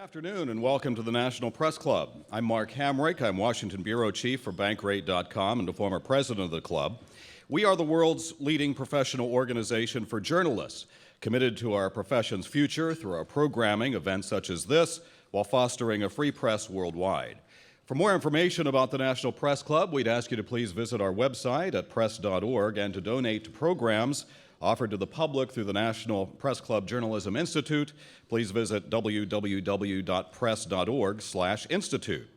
Afternoon and welcome to the National Press Club. I'm Mark Hamrick. I'm Washington Bureau Chief for Bankrate.com and the former president of the club. We are the world's leading professional organization for journalists, committed to our profession's future through our programming, events such as this, while fostering a free press worldwide. For more information about the National Press Club, we'd ask you to please visit our website at press.org and to donate to programs offered to the public through the National Press Club Journalism Institute. Please visit www.press.org/institute.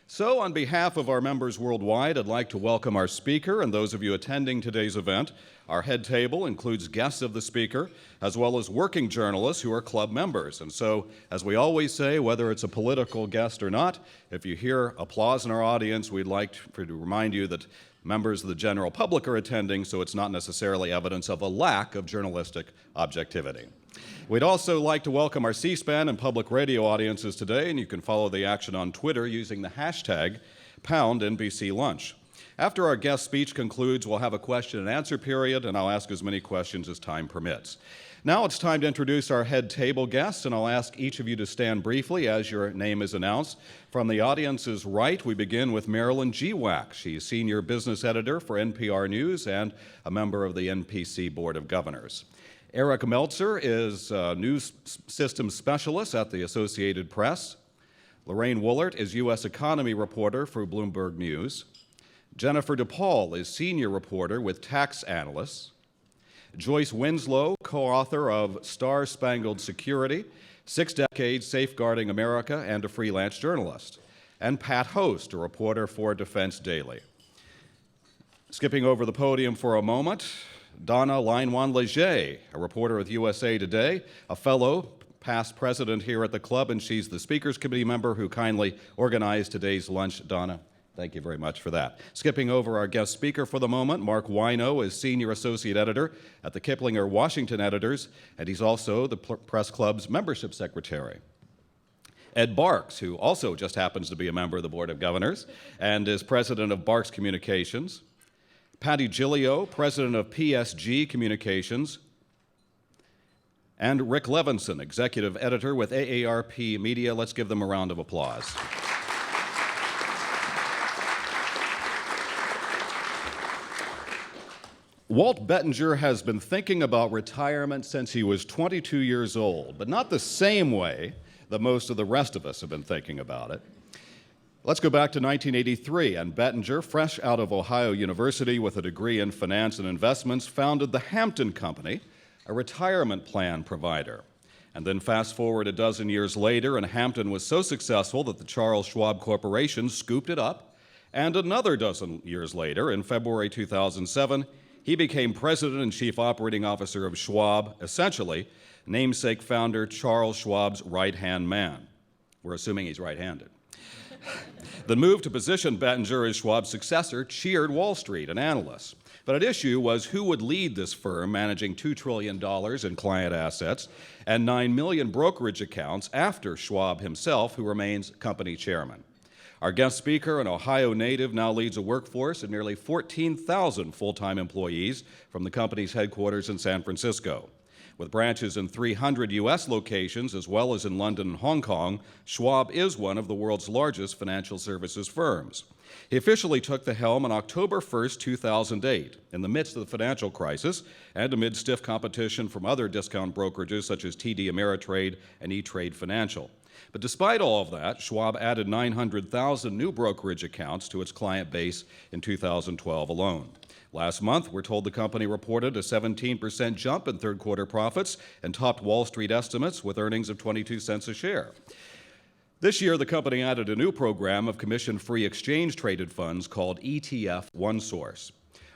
So, on behalf of our members worldwide, I'd like to welcome our speaker and those of you attending today's event. Our head table includes guests of the speaker, as well as working journalists who are club members. And so, as we always say, whether it's a political guest or not, if you hear applause in our audience, we'd like to remind you that members of the general public are attending, so it's not necessarily evidence of a lack of journalistic objectivity. We'd also like to welcome our C-SPAN and public radio audiences today, and you can follow the action on Twitter using the hashtag #NBCLunch. After our guest speech concludes, we'll have a question and answer period, and I'll ask as many questions as time permits. Now it's time to introduce our head table guests, and I'll ask each of you to stand briefly as your name is announced. From the audience's right, we begin with Marilyn Giwack. She's Senior Business Editor for NPR News and a member of the NPC Board of Governors. Eric Meltzer is News Systems Specialist at the Associated Press. Lorraine Woolert is U.S. Economy Reporter for Bloomberg News. Jennifer DePaul is Senior Reporter with Tax Analysts. Joyce Winslow, co-author of Star Spangled Security, 6 Decades Safeguarding America, and a freelance journalist. And Pat Host, a reporter for Defense Daily. Skipping over the podium for a moment, Donna Leinwan-Leger, a reporter with USA Today, a fellow, past president here at the club, and she's the Speakers Committee member who kindly organized today's lunch. Donna, thank you very much for that. Skipping over our guest speaker for the moment, Mark Wino is Senior Associate Editor at the Kiplinger Washington Editors, and he's also the Press Club's Membership Secretary. Ed Barks, who also just happens to be a member of the Board of Governors and is President of Barks Communications. Patty Gillio, President of PSG Communications. And Rick Levinson, Executive Editor with AARP Media. Let's give them a round of applause. Walt Bettinger has been thinking about retirement since he was 22 years old, but not the same way that most of the rest of us have been thinking about it. Let's go back to 1983, and Bettinger, fresh out of Ohio University with a degree in finance and investments, founded the Hampton Company, a retirement plan provider. And then fast forward a dozen years later, and Hampton was so successful that the Charles Schwab Corporation scooped it up, and another dozen years later, in February 2007, he became president and chief operating officer of Schwab, essentially namesake founder Charles Schwab's right-hand man. We're assuming he's right-handed. The move to position Bettinger as Schwab's successor cheered Wall Street and analysts. But at issue was who would lead this firm managing $2 trillion in client assets and 9 million brokerage accounts after Schwab himself, who remains company chairman. Our guest speaker, an Ohio native, now leads a workforce of nearly 14,000 full-time employees from the company's headquarters in San Francisco. With branches in 300 U.S. locations, as well as in London and Hong Kong, Schwab is one of the world's largest financial services firms. He officially took the helm on October 1st, 2008, in the midst of the financial crisis and amid stiff competition from other discount brokerages such as TD Ameritrade and E-Trade Financial. But despite all of that, Schwab added 900,000 new brokerage accounts to its client base in 2012 alone. Last month, we're told the company reported a 17% jump in third-quarter profits and topped Wall Street estimates with earnings of 22 cents a share. This year, the company added a new program of commission-free exchange-traded funds called ETF OneSource.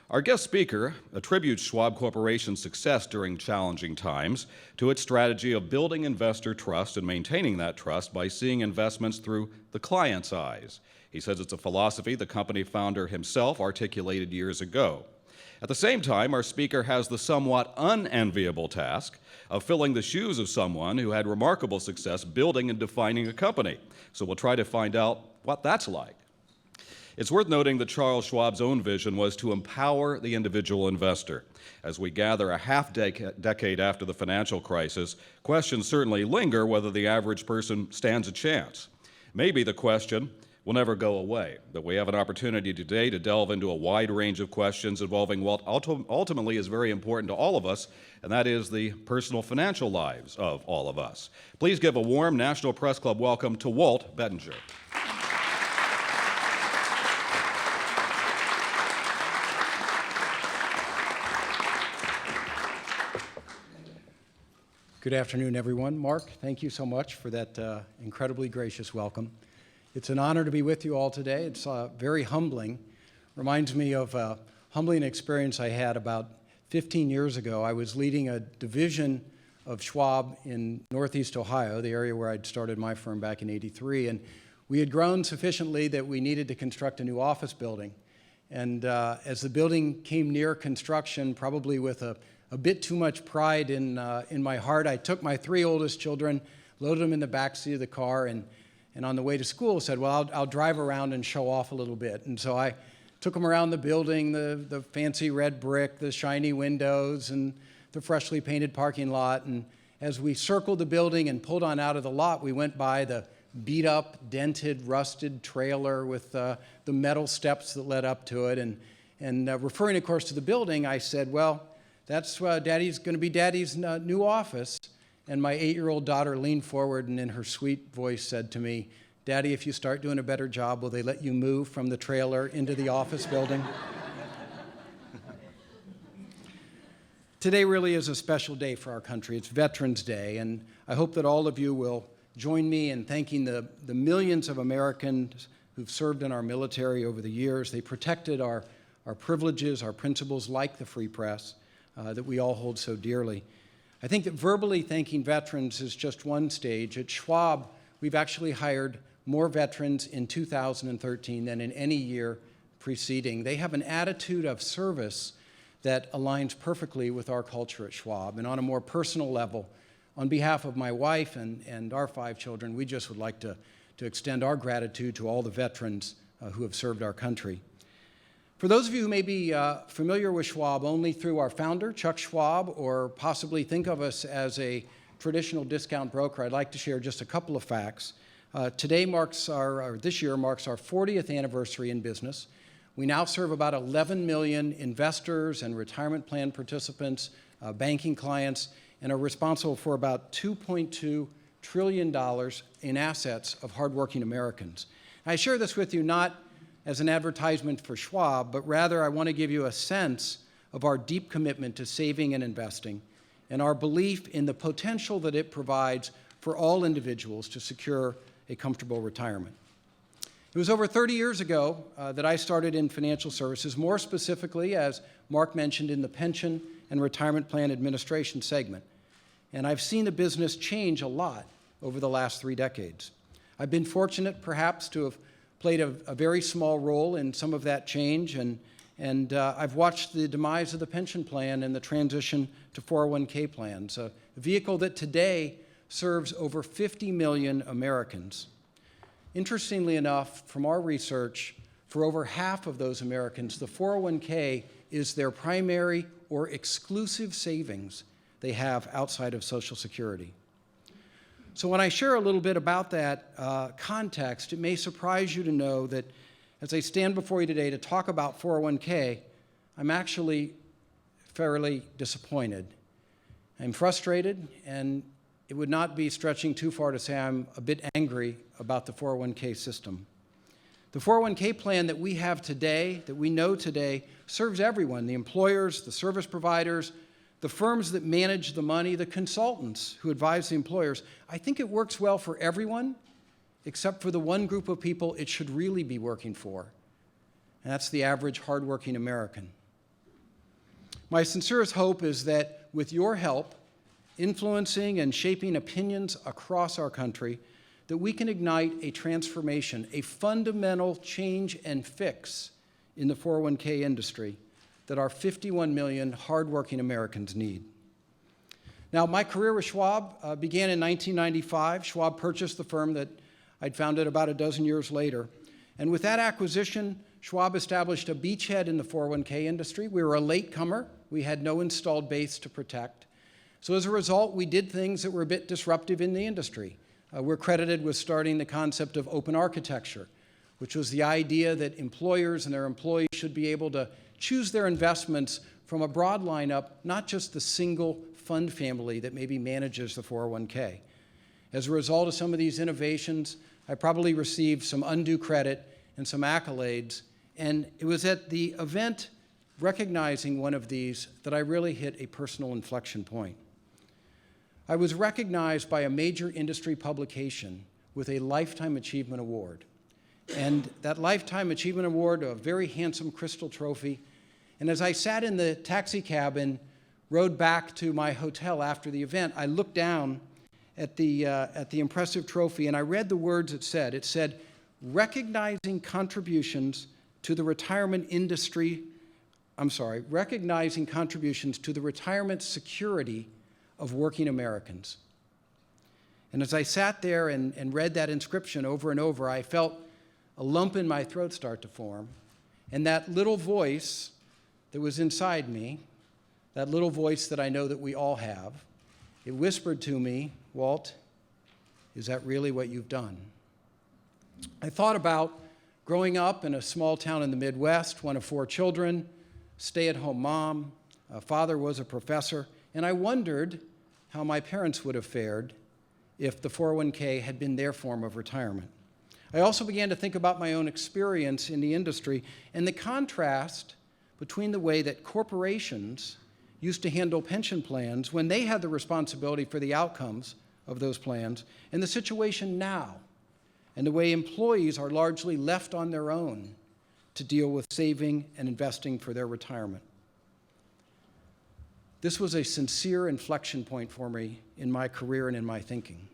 Our guest speaker attributes Schwab Corporation's success during challenging times to its strategy of building investor trust and maintaining that trust by seeing investments through the client's eyes. He says it's a philosophy the company founder himself articulated years ago. At the same time, our speaker has the somewhat unenviable task of filling the shoes of someone who had remarkable success building and defining a company. So we'll try to find out what that's like. It's worth noting that Charles Schwab's own vision was to empower the individual investor. As we gather a half-decade after the financial crisis, questions certainly linger whether the average person stands a chance. Maybe the question will never go away, but we have an opportunity today to delve into a wide range of questions involving what ultimately is very important to all of us, and that is the personal financial lives of all of us. Please give a warm National Press Club welcome to Walt Bettinger. Good afternoon, everyone. Mark, thank you so much for that incredibly gracious welcome. It's an honor to be with you all today. It's very humbling. Reminds me of a humbling experience I had about 15 years ago. I was leading a division of Schwab in Northeast Ohio, the area where I'd started my firm back in '83, and we had grown sufficiently that we needed to construct a new office building. And as the building came near construction, probably with a bit too much pride in my heart, I took my 3 oldest children, loaded them in the back seat of the car, and on the way to school said, well, I'll drive around and show off a little bit. And so I took them around the building, the fancy red brick, the shiny windows, and the freshly painted parking lot. And as we circled the building and pulled on out of the lot, we went by the beat-up, dented, rusted trailer with the metal steps that led up to it. And referring, of course, to the building, I said, well, that's going to be Daddy's new office. And my 8-year-old daughter leaned forward and in her sweet voice said to me, Daddy, if you start doing a better job, will they let you move from the trailer into the office building? Today really is a special day for our country. It's Veterans Day, and I hope that all of you will join me in thanking the millions of Americans who've served in our military over the years. They protected our privileges, our principles like the free press that we all hold so dearly. I think that verbally thanking veterans is just one stage. At Schwab, we've actually hired more veterans in 2013 than in any year preceding. They have an attitude of service that aligns perfectly with our culture at Schwab. And on a more personal level, on behalf of my wife and our 5 children, we just would like to extend our gratitude to all the veterans who have served our country. For those of you who may be familiar with Schwab only through our founder, Chuck Schwab, or possibly think of us as a traditional discount broker, I'd like to share just a couple of facts. This year marks our 40th anniversary in business. We now serve about 11 million investors and retirement plan participants, banking clients, and are responsible for about $2.2 trillion in assets of hardworking Americans. I share this with you not as an advertisement for Schwab, but rather I want to give you a sense of our deep commitment to saving and investing and our belief in the potential that it provides for all individuals to secure a comfortable retirement. It was over 30 years ago that I started in financial services, more specifically, as Mark mentioned, in the pension and retirement plan administration segment. And I've seen the business change a lot over the last 3 decades. I've been fortunate, perhaps, to have played a very small role in some of that change, and I've watched the demise of the pension plan and the transition to 401k plans, a vehicle that today serves over 50 million Americans. Interestingly enough, from our research, for over half of those Americans, the 401k is their primary or exclusive savings they have outside of Social Security. So when I share a little bit about that context, it may surprise you to know that as I stand before you today to talk about 401k, I'm actually fairly disappointed. I'm frustrated, and it would not be stretching too far to say I'm a bit angry about the 401k system. The 401k plan that we have today, that we know today, serves everyone, the employers, the service providers, the firms that manage the money, the consultants who advise the employers. I think it works well for everyone, except for the one group of people it should really be working for, and that's the average hardworking American. My sincerest hope is that with your help, influencing and shaping opinions across our country, that we can ignite a transformation, a fundamental change and fix in the 401k industry that our 51 million hardworking Americans need. Now, my career with Schwab began in 1995. Schwab purchased the firm that I'd founded about a dozen years later. And with that acquisition, Schwab established a beachhead in the 401k industry. We were a latecomer. We had no installed base to protect. So as a result, we did things that were a bit disruptive in the industry. We're credited with starting the concept of open architecture, which was the idea that employers and their employees should be able to choose their investments from a broad lineup, not just the single fund family that maybe manages the 401k. As a result of some of these innovations, I probably received some undue credit and some accolades, and it was at the event recognizing one of these that I really hit a personal inflection point. I was recognized by a major industry publication with a Lifetime Achievement Award. And that Lifetime Achievement Award, a very handsome crystal trophy. And as I sat in the taxi cab and rode back to my hotel after the event, I looked down at the impressive trophy and I read the words it said. It said, recognizing contributions to the retirement security of working Americans. And as I sat there and read that inscription over and over, I felt a lump in my throat start to form. And that little voice that was inside me, that little voice that I know that we all have, it whispered to me, Walt, is that really what you've done? I thought about growing up in a small town in the Midwest, one of 4 children, stay-at-home mom, father was a professor, and I wondered how my parents would have fared if the 401k had been their form of retirement. I also began to think about my own experience in the industry and the contrast between the way that corporations used to handle pension plans when they had the responsibility for the outcomes of those plans and the situation now, and the way employees are largely left on their own to deal with saving and investing for their retirement. This was a sincere inflection point for me in my career and in my thinking.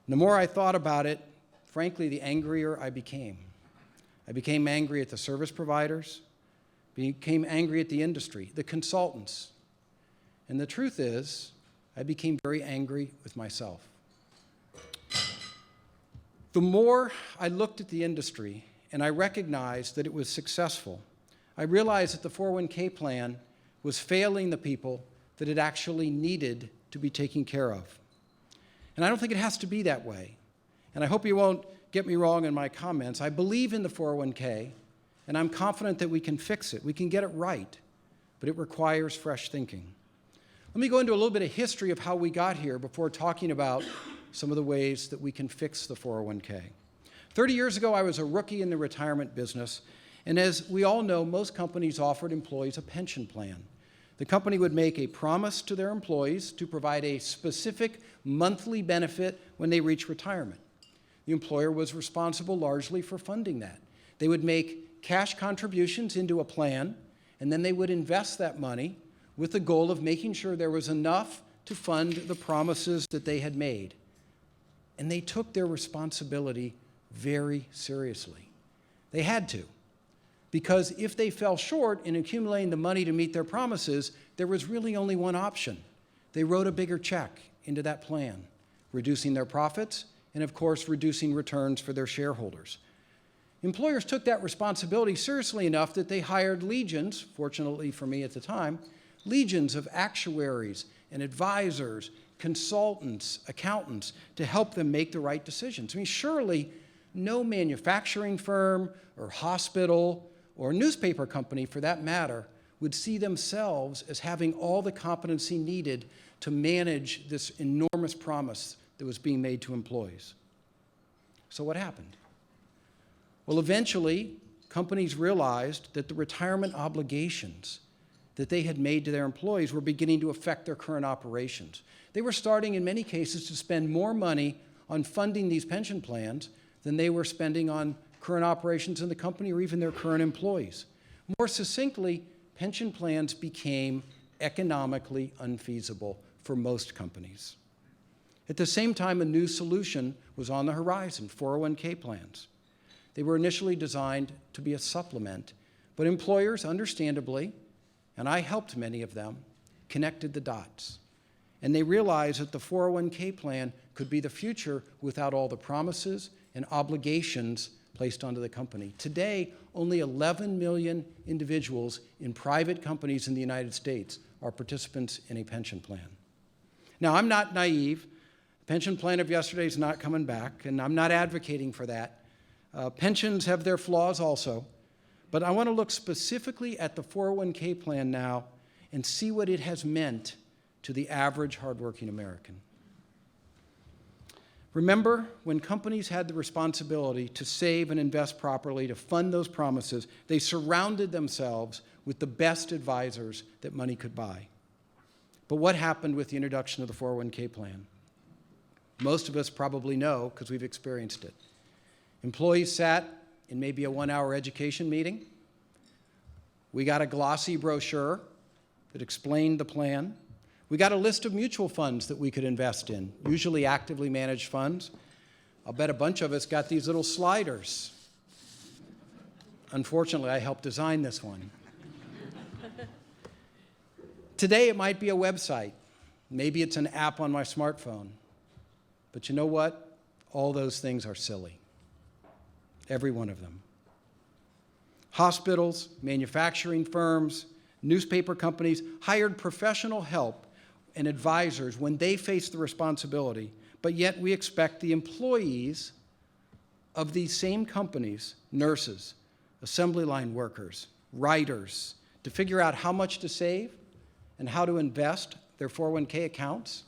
And the more I thought about it, frankly, the angrier I became. I became angry at the service providers, became angry at the industry, the consultants. And the truth is, I became very angry with myself. The more I looked at the industry and I recognized that it was successful, I realized that the 401k plan was failing the people that it actually needed to be taken care of. And I don't think it has to be that way. And I hope you won't get me wrong in my comments. I believe in the 401k, and I'm confident that we can fix it. We can get it right, but it requires fresh thinking. Let me go into a little bit of history of how we got here before talking about some of the ways that we can fix the 401k. 30 years ago, I was a rookie in the retirement business, and as we all know, most companies offered employees a pension plan. The company would make a promise to their employees to provide a specific monthly benefit when they reach retirement. The employer was responsible largely for funding that. They would make cash contributions into a plan, and then they would invest that money with the goal of making sure there was enough to fund the promises that they had made. And they took their responsibility very seriously. They had to. Because if they fell short in accumulating the money to meet their promises, there was really only one option. They wrote a bigger check into that plan, reducing their profits and, of course, reducing returns for their shareholders. Employers took that responsibility seriously enough that they hired legions, fortunately for me at the time, legions of actuaries and advisors, consultants, accountants to help them make the right decisions. I mean, surely no manufacturing firm or hospital or newspaper company, for that matter, would see themselves as having all the competency needed to manage this enormous promise that was being made to employees. So what happened? Well, eventually, companies realized that the retirement obligations that they had made to their employees were beginning to affect their current operations. They were starting, in many cases, to spend more money on funding these pension plans than they were spending on current operations in the company or even their current employees. More succinctly, pension plans became economically unfeasible for most companies. At the same time, a new solution was on the horizon, 401k plans. They were initially designed to be a supplement, but employers, understandably, and I helped many of them, connected the dots. And they realized that the 401k plan could be the future without all the promises and obligations placed onto the company. Today, only 11 million individuals in private companies in the United States are participants in a pension plan. Now, I'm not naive. The pension plan of yesterday is not coming back, and I'm not advocating for that. Pensions have their flaws also, but I want to look specifically at the 401k plan now and see what it has meant to the average hardworking American. Remember, when companies had the responsibility to save and invest properly, to fund those promises, they surrounded themselves with the best advisors that money could buy. But what happened with the introduction of the 401k plan? Most of us probably know because we've experienced it. Employees sat in maybe a 1-hour education meeting. We got a glossy brochure that explained the plan. We got a list of mutual funds that we could invest in, usually actively managed funds. I'll bet a bunch of us got these little sliders. Unfortunately, I helped design this one. Today, it might be a website. Maybe it's an app on my smartphone. But you know what? All those things are silly. Every one of them. Hospitals, manufacturing firms, newspaper companies hired professional help and advisors when they faced the responsibility, but yet we expect the employees of these same companies, nurses, assembly line workers, writers, to figure out how much to save and how to invest their 401k accounts.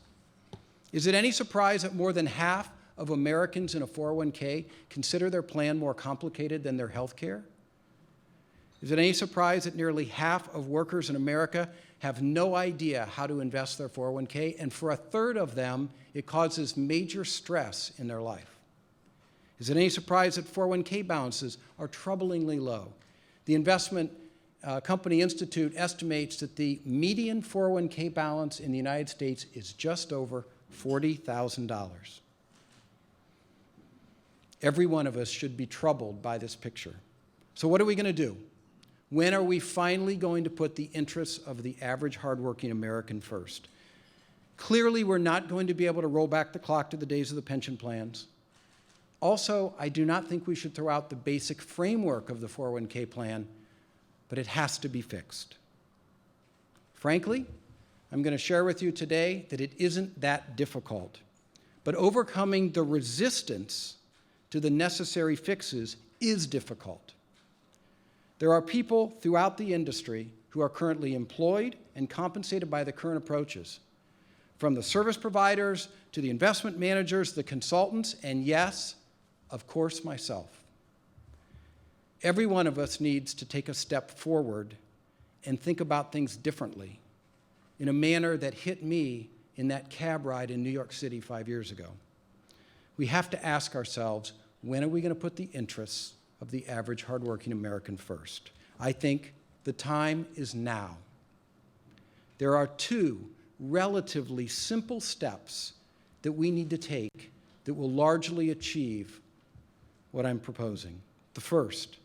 Is it any surprise that more than half of Americans in a 401k consider their plan more complicated than their health care? Is it any surprise that nearly half of workers in America have no idea how to invest their 401k, and for a third of them, it causes major stress in their life? Is it any surprise that 401k balances are troublingly low? The Investment Company Institute estimates that the median 401k balance in the United States is just over $40,000. Every one of us should be troubled by this picture. So what are we going to do? When are we finally going to put the interests of the average hardworking American first? Clearly, we're not going to be able to roll back the clock to the days of the pension plans. Also, I do not think we should throw out the basic framework of the 401k plan, but it has to be fixed. Frankly, I'm going to share with you today that it isn't that difficult, but overcoming the resistance to the necessary fixes is difficult. There are people throughout the industry who are currently employed and compensated by the current approaches, from the service providers to the investment managers, the consultants, and yes, of course, myself. Every one of us needs to take a step forward and think about things differently in a manner that hit me in that cab ride in New York City 5 years ago. We have to ask ourselves, when are we going to put the interests of the average hardworking American first? I think the time is now. There are two relatively simple steps that we need to take that will largely achieve what I'm proposing. The first,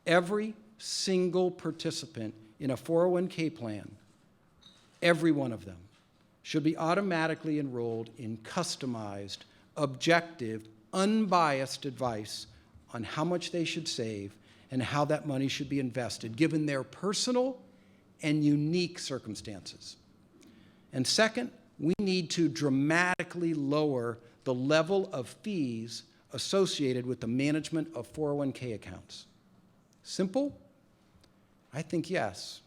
every single participant in a 401k plan, every one of them, should be automatically enrolled in customized, objective, unbiased advice on how much they should save and how that money should be invested, given their personal and unique circumstances. And second, we need to dramatically lower the level of fees associated with the management of 401k accounts. Simple? I think yes.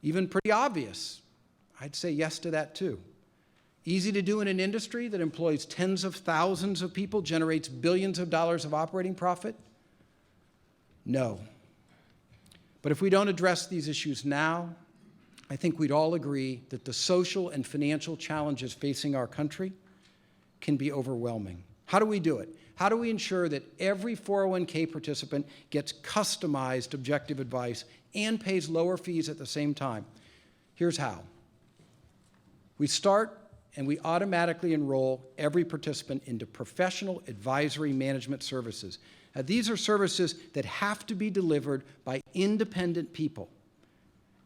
Even pretty obvious? I'd say yes to that too. Easy to do in an industry that employs tens of thousands of people, generates billions of dollars of operating profit? No. But if we don't address these issues now, I think we'd all agree that the social and financial challenges facing our country can be overwhelming. How do we do it? How do we ensure that every 401k participant gets customized objective advice and pays lower fees at the same time? Here's how. We start and we automatically enroll every participant into professional advisory management services. Now, these are services that have to be delivered by independent people,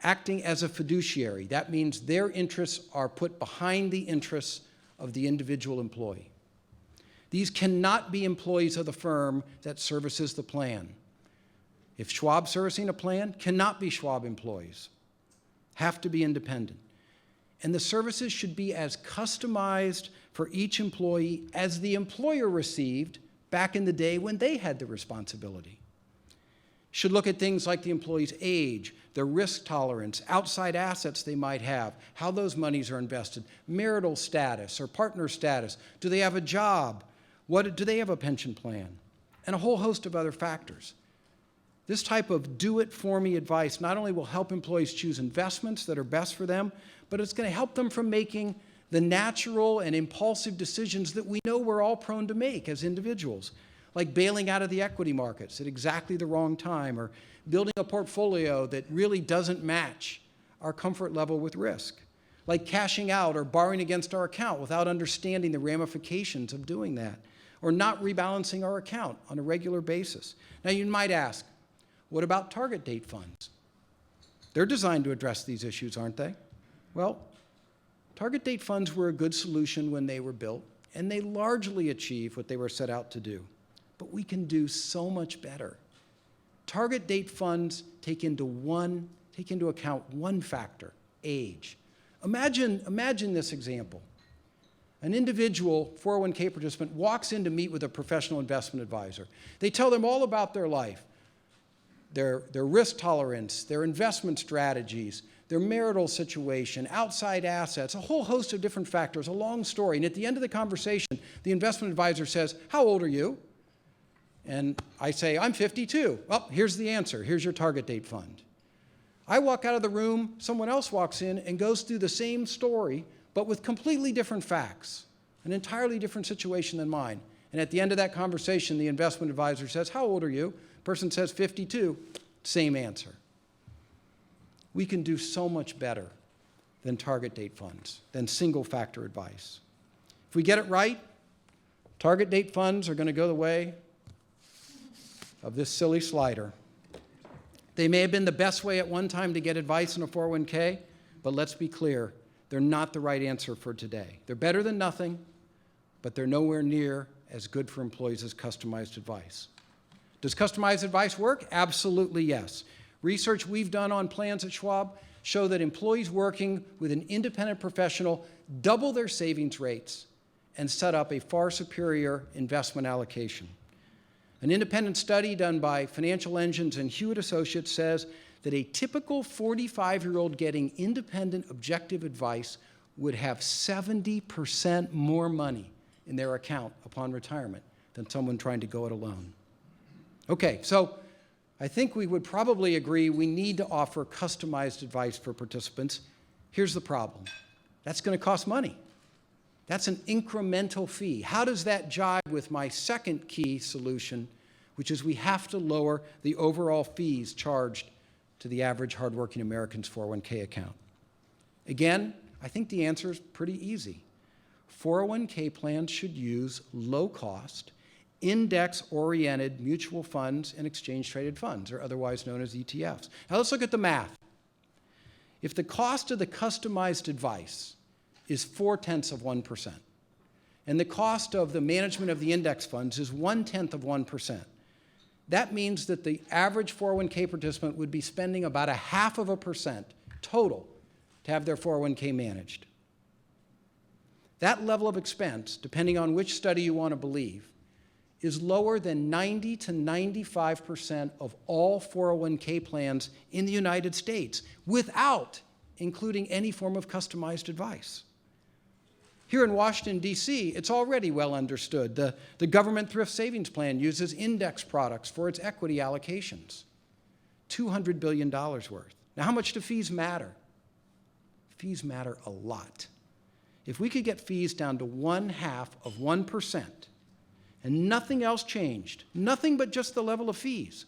acting as a fiduciary. That means their interests are put behind the interests of the individual employee. These cannot be employees of the firm that services the plan. If Schwab's servicing a plan, cannot be Schwab employees. Have to be independent. And the services should be as customized for each employee as the employer received back in the day when they had the responsibility. Should look at things like the employee's age, their risk tolerance, outside assets they might have, how those monies are invested, marital status or partner status, do they have a job, do they have a pension plan, and a whole host of other factors. This type of do-it-for-me advice not only will help employees choose investments that are best for them, but it's going to help them from making the natural and impulsive decisions that we know we're all prone to make as individuals, like bailing out of the equity markets at exactly the wrong time, or building a portfolio that really doesn't match our comfort level with risk, like cashing out or borrowing against our account without understanding the ramifications of doing that, or not rebalancing our account on a regular basis. Now, you might ask, what about target date funds? They're designed to address these issues, aren't they? Well, target date funds were a good solution when they were built, and they largely achieve what they were set out to do. But we can do so much better. Target date funds take into account one factor, age. Imagine this example. An individual 401k participant walks in to meet with a professional investment advisor. They tell them all about their life, their risk tolerance, their investment strategies, their marital situation, outside assets, a whole host of different factors, a long story. And at the end of the conversation, the investment advisor says, "How old are you?" And I say, "I'm 52. Well, here's the answer. Here's your target date fund. I walk out of the room, someone else walks in and goes through the same story, but with completely different facts, an entirely different situation than mine. And at the end of that conversation, the investment advisor says, "How old are you?" Person says 52, same answer. We can do so much better than target date funds, than single factor advice. If we get it right, target date funds are going to go the way of this silly slider. They may have been the best way at one time to get advice in a 401k, but let's be clear, they're not the right answer for today. They're better than nothing, but they're nowhere near as good for employees as customized advice. Does customized advice work? Absolutely yes. Research we've done on plans at Schwab show that employees working with an independent professional double their savings rates and set up a far superior investment allocation. An independent study done by Financial Engines and Hewitt Associates says that a typical 45-year-old getting independent objective advice would have 70% more money in their account upon retirement than someone trying to go it alone. Okay, so I think we would probably agree we need to offer customized advice for participants. Here's the problem. That's going to cost money. That's an incremental fee. How does that jive with my second key solution, which is we have to lower the overall fees charged to the average hardworking American's 401k account? Again, I think the answer is pretty easy. 401k plans should use low-cost, index-oriented mutual funds and exchange-traded funds, or otherwise known as ETFs. Now let's look at the math. If the cost of the customized advice is 0.4%, and the cost of the management of the index funds is 0.1%, that means that the average 401k participant would be spending about 0.5% total to have their 401k managed. That level of expense, depending on which study you want to believe, is lower than 90 to 95% of all 401k plans in the United States without including any form of customized advice. Here in Washington, D.C., it's already well understood. The government thrift savings plan uses index products for its equity allocations, $200 billion worth. Now, how much do fees matter? Fees matter a lot. If we could get fees down to 0.5%, and nothing else changed, nothing but just the level of fees,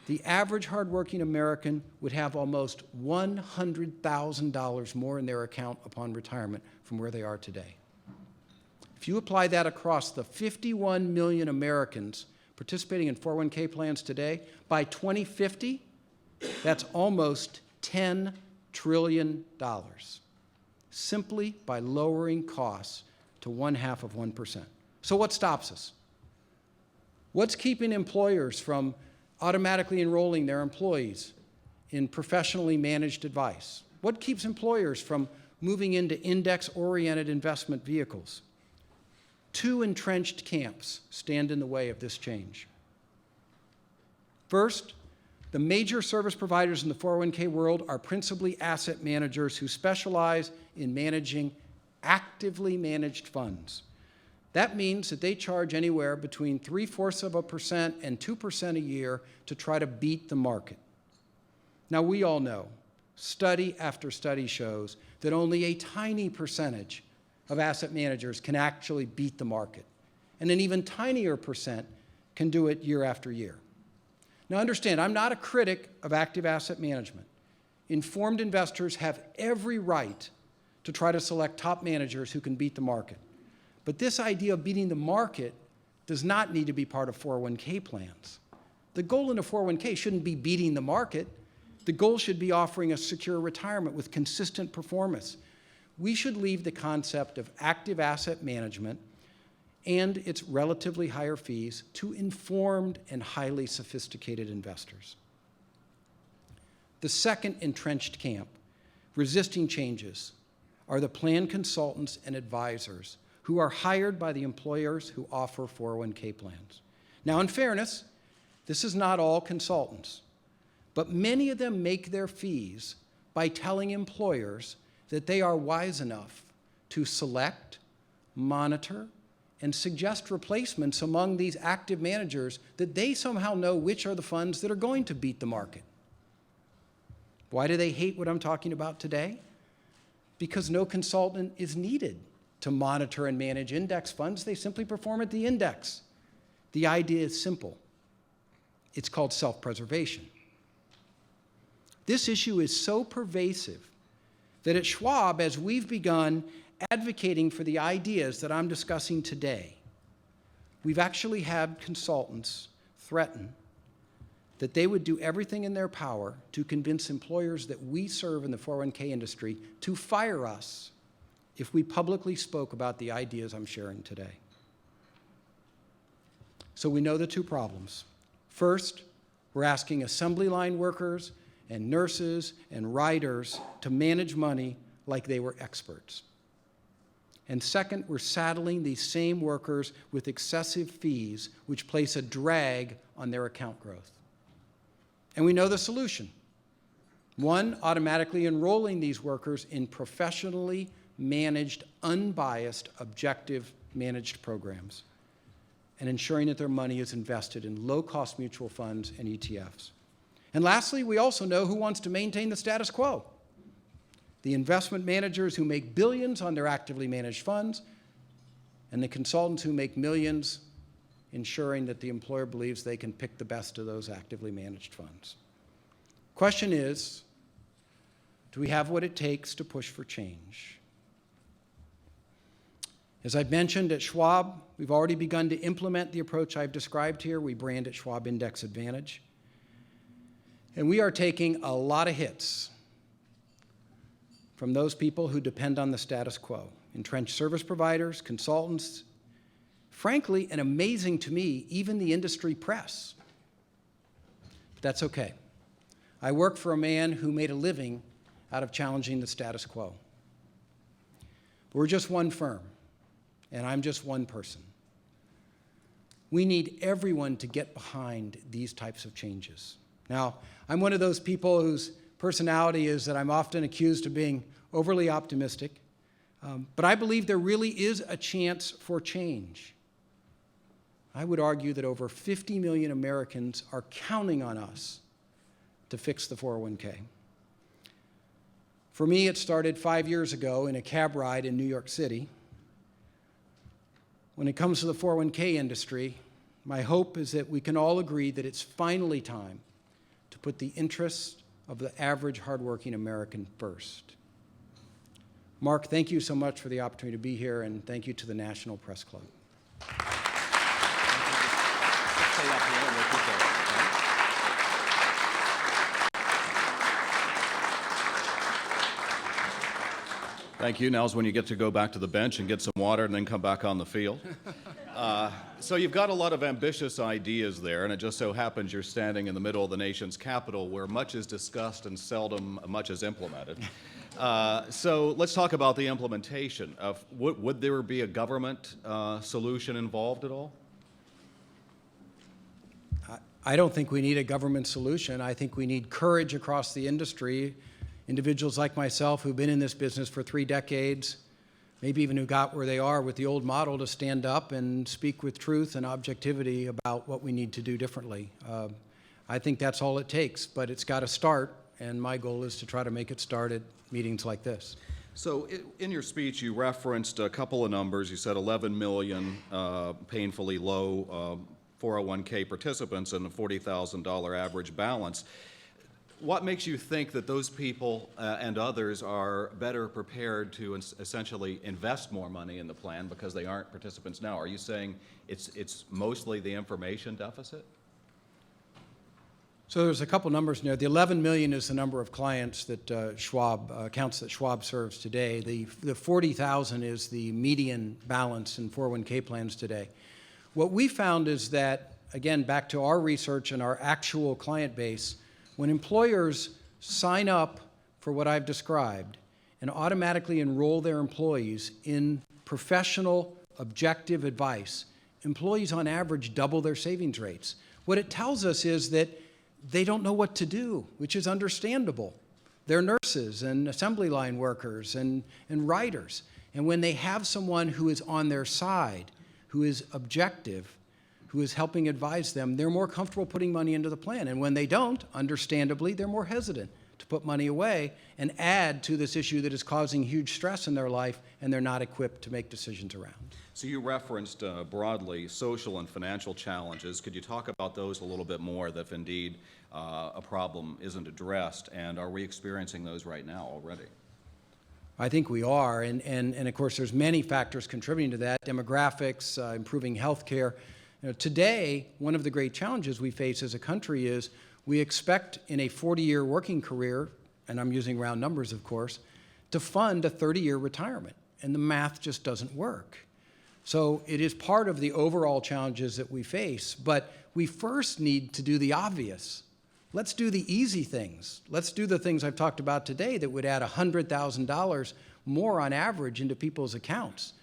the average hardworking American would have almost $100,000 more in their account upon retirement from where they are today. If you apply that across the 51 million Americans participating in 401k plans today, by 2050, that's almost $10 trillion, simply by lowering costs to 0.5%. So what stops us? What's keeping employers from automatically enrolling their employees in professionally managed advice? What keeps employers from moving into index-oriented investment vehicles? Two entrenched camps stand in the way of this change. First, the major service providers in the 401k world are principally asset managers who specialize in managing actively managed funds. That means that they charge anywhere between 0.75% and 2% a year to try to beat the market. Now, we all know, study after study shows that only a tiny percentage of asset managers can actually beat the market, and an even tinier percent can do it year after year. Now understand, I'm not a critic of active asset management. Informed investors have every right to try to select top managers who can beat the market. But this idea of beating the market does not need to be part of 401k plans. The goal in a 401k shouldn't be beating the market. The goal should be offering a secure retirement with consistent performance. We should leave the concept of active asset management and its relatively higher fees to informed and highly sophisticated investors. The second entrenched camp, resisting changes, are the plan consultants and advisors who are hired by the employers who offer 401k plans. Now, in fairness, this is not all consultants, but many of them make their fees by telling employers that they are wise enough to select, monitor, and suggest replacements among these active managers that they somehow know which are the funds that are going to beat the market. Why do they hate what I'm talking about today? Because no consultant is needed to monitor and manage index funds. They simply perform at the index. The idea is simple. It's called self-preservation. This issue is so pervasive that at Schwab, as we've begun advocating for the ideas that I'm discussing today, we've actually had consultants threaten that they would do everything in their power to convince employers that we serve in the 401k industry to fire us if we publicly spoke about the ideas I'm sharing today. So we know the two problems. First, we're asking assembly line workers and nurses and riders to manage money like they were experts. And second, we're saddling these same workers with excessive fees, which place a drag on their account growth. And we know the solution. One, automatically enrolling these workers in professionally managed, unbiased, objective managed programs, and ensuring that their money is invested in low-cost mutual funds and ETFs. And lastly, we also know who wants to maintain the status quo. The investment managers who make billions on their actively managed funds, and the consultants who make millions ensuring that the employer believes they can pick the best of those actively managed funds. Question is, do we have what it takes to push for change? As I've mentioned, at Schwab, we've already begun to implement the approach I've described here. We brand it Schwab Index Advantage. And we are taking a lot of hits from those people who depend on the status quo, entrenched service providers, consultants, frankly, and amazing to me, even the industry press. But that's okay. I work for a man who made a living out of challenging the status quo. We're just one firm, and I'm just one person. We need everyone to get behind these types of changes. Now, I'm one of those people whose personality is that I'm often accused of being overly optimistic, but I believe there really is a chance for change. I would argue that over 50 million Americans are counting on us to fix the 401k. For me, it started 5 years ago in a cab ride in New York City. When it comes to the 401k industry, my hope is that we can all agree that it's finally time to put the interests of the average hardworking American first. Mark, thank you so much for the opportunity to be here, and thank you to the National Press Club. Thank you. Now's when you get to go back to the bench and get some water and then come back on the field. So you've got a lot of ambitious ideas there, and it just so happens you're standing in the middle of the nation's capital where much is discussed and seldom much is implemented. So let's talk about the implementation. Would there be a government solution involved at all? I don't think we need a government solution. I think we need courage across the industry. Individuals like myself who've been in this business for 3 decades, maybe even who got where they are with the old model, to stand up and speak with truth and objectivity about what we need to do differently. I think that's all it takes, but it's got to start, and my goal is to try to make it start at meetings like this. So in your speech, you referenced a couple of numbers. You said 11 million painfully low 401k participants and a $40,000 average balance. What makes you think that those people and others are better prepared to essentially invest more money in the plan because they aren't participants now? Are you saying it's mostly the information deficit? So there's a couple numbers in there. The 11 million is the number of clients that accounts that Schwab serves today. The 40,000 is the median balance in 401k plans today. What we found is that, again, back to our research and our actual client base, when employers sign up for what I've described and automatically enroll their employees in professional, objective advice, employees on average double their savings rates. What it tells us is that they don't know what to do, which is understandable. They're nurses and assembly line workers and writers. And when they have someone who is on their side, who is objective, who is helping advise them, they're more comfortable putting money into the plan. And when they don't, understandably, they're more hesitant to put money away and add to this issue that is causing huge stress in their life, and they're not equipped to make decisions around. So you referenced broadly social and financial challenges. Could you talk about those a little bit more, that if indeed a problem isn't addressed, and are we experiencing those right now already? I think we are, and of course there's many factors contributing to that: demographics, improving health care. Today, one of the great challenges we face as a country is we expect in a 40-year working career, and I'm using round numbers of course, to fund a 30-year retirement, and the math just doesn't work. So it is part of the overall challenges that we face, but we first need to do the obvious. Let's do the easy things. Let's do the things I've talked about today that would add $100,000 more on average into people's accounts.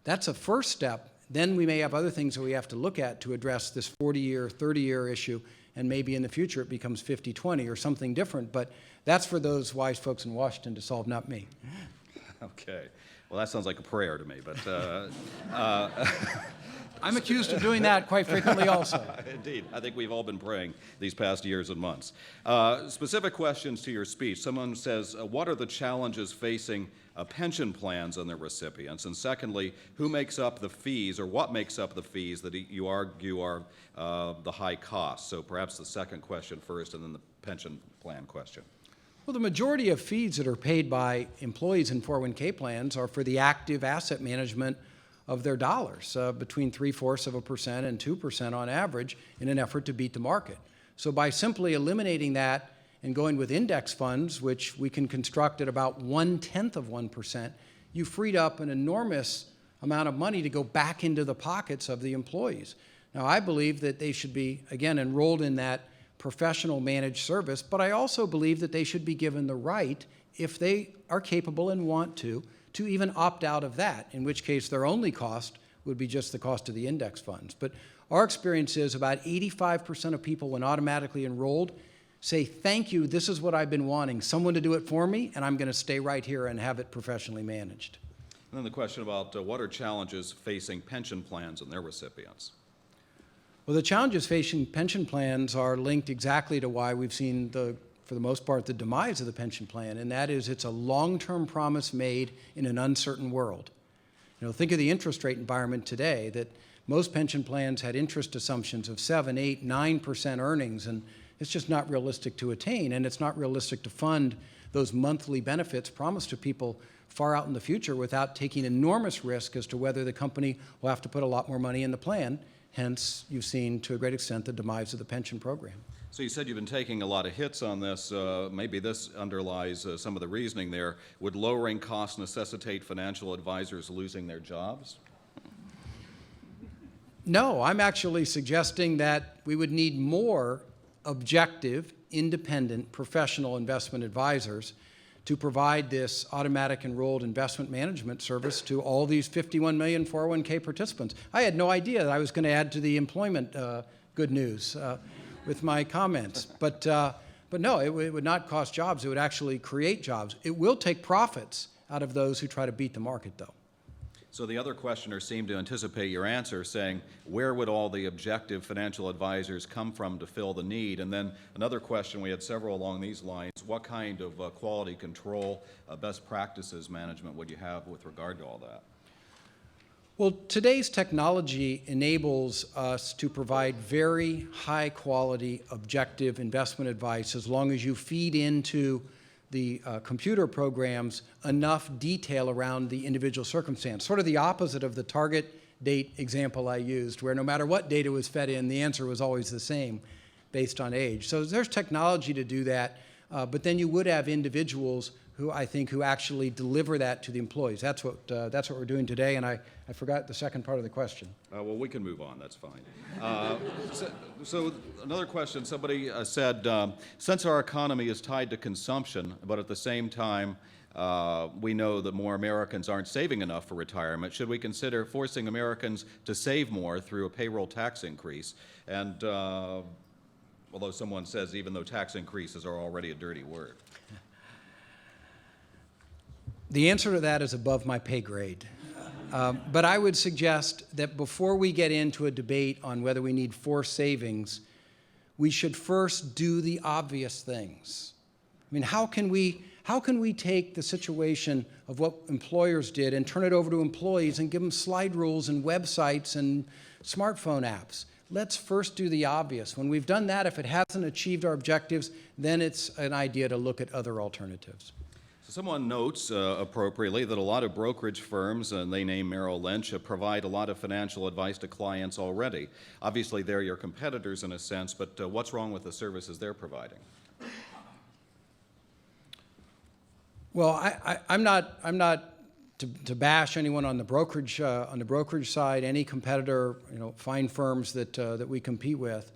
That's a first step. Then we may have other things that we have to look at to address this 40-year, 30-year issue, and maybe in the future it becomes 50-20 or something different, but that's for those wise folks in Washington to solve, not me. Okay. Well, that sounds like a prayer to me, but... I'm accused of doing that quite frequently also. Indeed. I think we've all been praying these past years and months. Specific questions to your speech. Someone says, what are the challenges facing pension plans and their recipients? And secondly, who makes up the fees, or what makes up the fees that you argue are the high costs? So perhaps the second question first, and then the pension plan question. Well, the majority of fees that are paid by employees in 401k plans are for the active asset management of their dollars, between 0.75% and 2% on average, in an effort to beat the market. So by simply eliminating that and going with index funds, which we can construct at about 0.1%, you freed up an enormous amount of money to go back into the pockets of the employees. Now, I believe that they should be, again, enrolled in that professional managed service, but I also believe that they should be given the right, if they are capable and want to even opt out of that, in which case their only cost would be just the cost of the index funds. But our experience is about 85% of people, when automatically enrolled, say, thank you, this is what I've been wanting, someone to do it for me, and I'm going to stay right here and have it professionally managed. And then the question about what are challenges facing pension plans and their recipients? Well, the challenges facing pension plans are linked exactly to why we've seen, for the most part, the demise of the pension plan, and that is it's a long-term promise made in an uncertain world. Think of the interest rate environment today, that most pension plans had interest assumptions of 7, 8, 9% earnings, and it's just not realistic to attain, and it's not realistic to fund those monthly benefits promised to people far out in the future without taking enormous risk as to whether the company will have to put a lot more money in the plan. Hence, you've seen, to a great extent, the demise of the pension program. So you said you've been taking a lot of hits on this. Maybe this underlies some of the reasoning there. Would lowering costs necessitate financial advisors losing their jobs? No, I'm actually suggesting that we would need more objective, independent, professional investment advisors to provide this automatic enrolled investment management service to all these 51 million 401k participants. I had no idea that I was going to add to the employment good news with my comments. But no, it would not cost jobs. It would actually create jobs. It will take profits out of those who try to beat the market, though. So the other questioner seemed to anticipate your answer, saying, where would all the objective financial advisors come from to fill the need? And then another question, we had several along these lines, what kind of quality control, best practices management would you have with regard to all that? Well, today's technology enables us to provide very high-quality, objective investment advice as long as you feed into the computer programs enough detail around the individual circumstance. Sort of the opposite of the target date example I used, where no matter what data was fed in, the answer was always the same based on age. So there's technology to do that, but then you would have individuals who actually deliver that to the employees. That's what we're doing today, and I forgot the second part of the question. Well, we can move on. That's fine. So another question. Somebody said, since our economy is tied to consumption, but at the same time, we know that more Americans aren't saving enough for retirement, should we consider forcing Americans to save more through a payroll tax increase? And although someone says even though tax increases are already a dirty word. The answer to that is above my pay grade. But I would suggest that before we get into a debate on whether we need forced savings, we should first do the obvious things. I mean, how can we take the situation of what employers did and turn it over to employees and give them slide rules and websites and smartphone apps? Let's first do the obvious. When we've done that, if it hasn't achieved our objectives, then it's an idea to look at other alternatives. So someone notes appropriately that a lot of brokerage firms, and they name Merrill Lynch, provide a lot of financial advice to clients already. Obviously, they're your competitors in a sense, but what's wrong with the services they're providing? Well, I'm not to bash anyone on the brokerage side, any competitor, fine firms that we compete with,